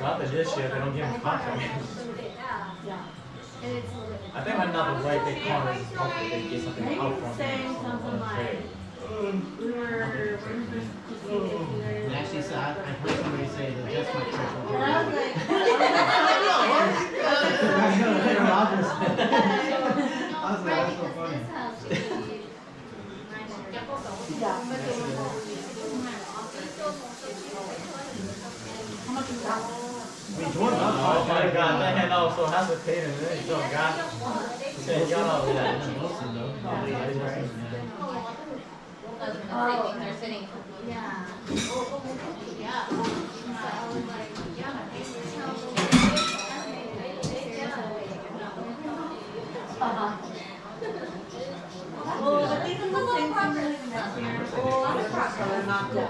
after this year, they don't give him a contract. I think another way they call it is hopefully they get something out from him. Actually, so I heard somebody say that just my church will do it. I was like, that's so funny. I mean, Jordan, oh my God, that hand also hesitating. Then he still got it. He said, y'all know that. They're sitting. Yeah. Well, I think I'm the same thing next year. Well, I'm not good. I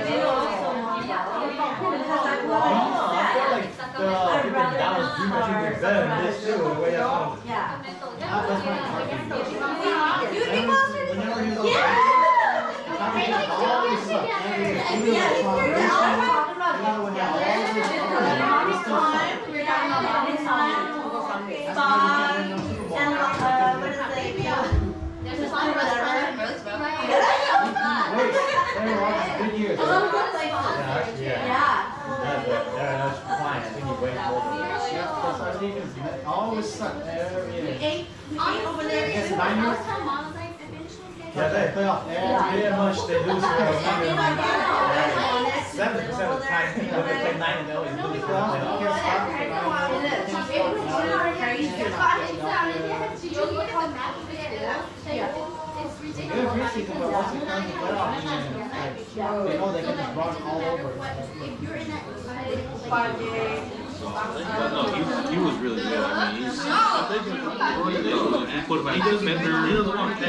do also want that. Because I want I'd rather Dallas do much better than this too. The way I yeah. You think whenever you go always suck every year. Over there. I guess 9 years. Yeah, they play off very much. They lose 7% of the time. They play 9 and they always lose. They're preseason, but once it comes to playoffs, they know they can just run all over. 5 days. But no, he was really good. I mean, he put him at defender,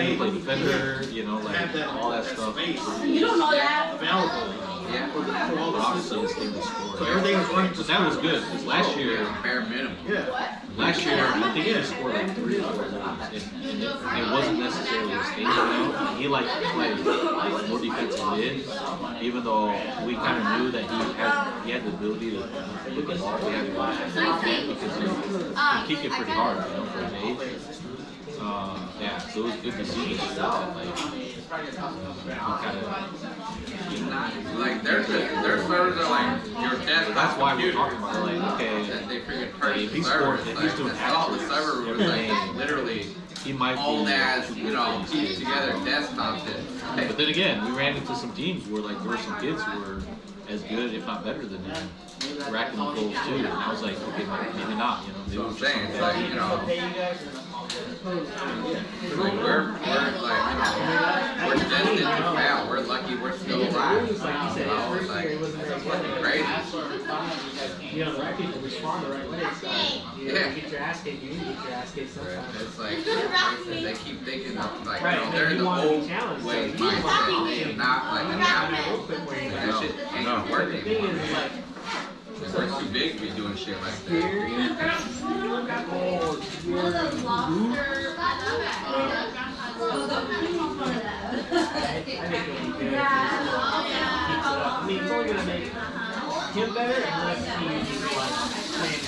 he played defender, you know, like all that stuff. You don't know that. Yeah, obviously his team was scoring. So everything was running. But that was good, because last year, Bare minimum. I think he scored like 3 or 4 goals, and it wasn't necessarily his thing, you know. He like played more defensive mid, even though we kind of knew that he had the ability to look at ball. We had to watch him because he can kick it pretty hard, you know, for his age. Yeah, so it was good to see that, like, he kind of, Like their servers are like your desk. that's why we're talking about it, like, okay, That they freaking like, purchase if he's servers. scoring, if he's doing All the hat-tricks server was every like game, literally he might old be, as pieced together desktops. but then again, we ran into some teams where like there were some kids who were as good, if not better than him, racking up goals too, and I was like, okay, maybe not, you know, maybe So I'm we're just saying, it's like, we're destined to fail. We're lucky we're still alive. It's fucking crazy. You know, the right people respond the right way. So you Yeah. get your ass kicked, you need to get your ass kicked sometimes. It's like they keep thinking of like they're in you the want to be old challenged. way So mindset. They are not like adapting. real quick for you. That shit ain't gonna work The thing anymore. is, like, We're too big to be doing shit like that. I mean, it's only gonna make him better unless he's like playing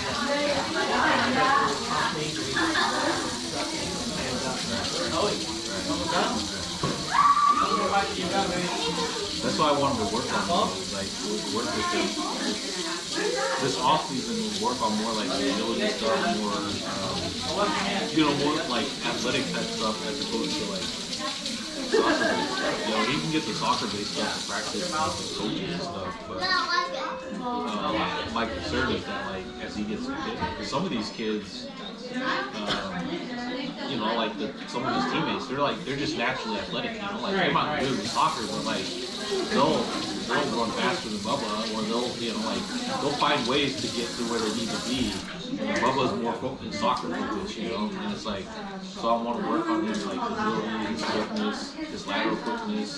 that's why I wanted to work on it, like work with him. This off season we'll work on more like agility stuff, more more like athletic type stuff as opposed to like soccer based stuff. You know, he can get the soccer based stuff to practice with the coaches and stuff, but my concern is that like as he gets bigger, because some of these kids, you know, like some of his teammates, they're just naturally athletic, you know, like they're not good with soccer, but like they'll run faster than Bubba, or they'll find ways to get to where they need to be. And Bubba's more focused, soccer focused, you know, and it's like, so I want to work on his like agility, his quickness, his lateral quickness.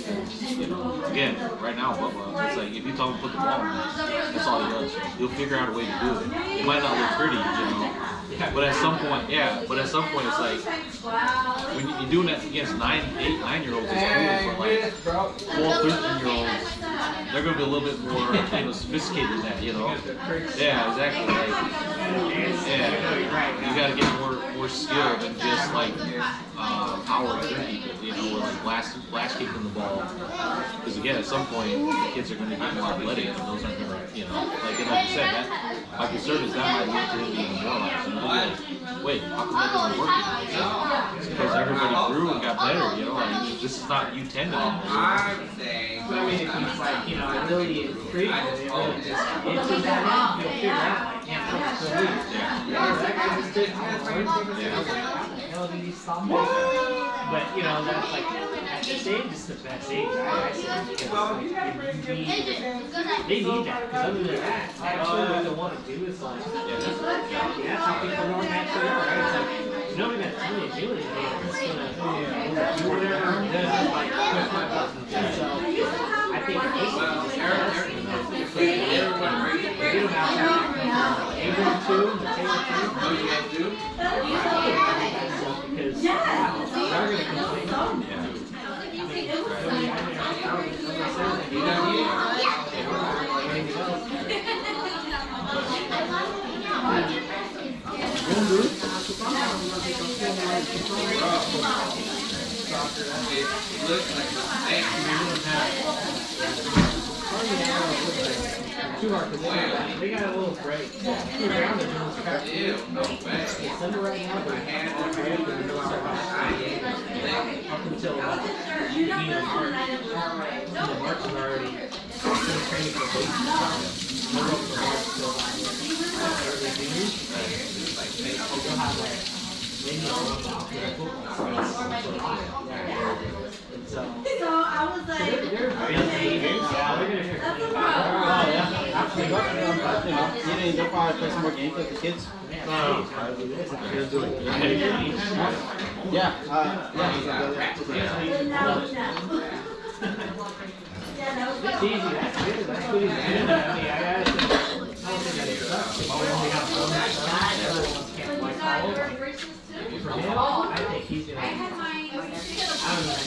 And, you know, again, right now Bubba, it's like if you tell him to put the ball in there, that's all he does. He'll figure out a way to do it. It might not look pretty, you know, but at some point, it's like when you're doing that against 9-year-olds, it's cool, but like 12, 13-year-olds, they're gonna be a little bit more, sophisticated than that, Yeah, exactly. Like, yeah, you gotta get more skilled than just like power through people, or like blast kicking the ball. Because again, at some point, the kids are gonna get more athletic, and those aren't gonna, like you said, that my concern is that might lead to him being demoralized. And they'll be like, wait, how come that doesn't work? It's because everybody grew and got better, like this is not U10 anymore. I'm saying. But I mean, if he's like, really intrigued, it really just into that end, you'll figure out, like, what's the lead. That guy just did hell did he stop it? But, that's like, at this age, it's the best age, I think, because they need that, because other than that, actually what they want to do is like, that's how people know naturally are, right? It's like, nobody that's really doing it, it's gonna do whatever it does, like, push my buttons. So, I think everyone ready to get them out there. Abram too, and Taylor too. Oh, you guys do? Because they're going to complain. You don't need it? It looks like Too hard to say. They got a little break. Ew, no way. December right now, but up until March. March is already training for baseball. So I was like, They'll probably play some more games with the kids. It's easy. That's good. That's good. I mean, I don't think that it sucks. We only have one match. Everyone can't play all. For him, I think he's gonna. I don't know.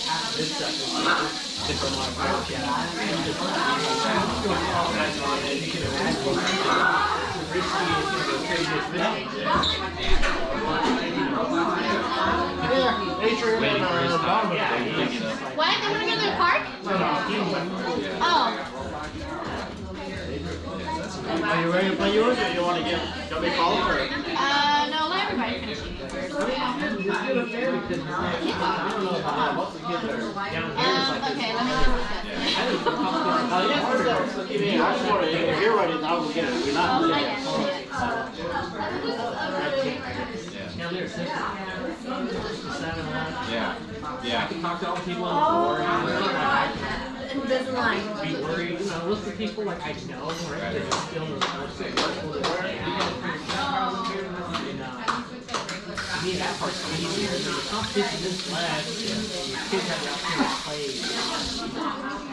Half of this stuff is just from my coach. Yeah. You can imagine. Risky is going to go crazy as What? They want to go to the park? Oh. Are you ready to play yours, or do you want to get me called? No, let everybody finish. Okay, let me If you're ready, I will get it. If you're not, Yeah. Talk to all the people on the board. who doesn't like. Be worried, look at people like I know, right? They're just still in the I mean, that part's easier. The competition is less. Kids have the opportunity to play.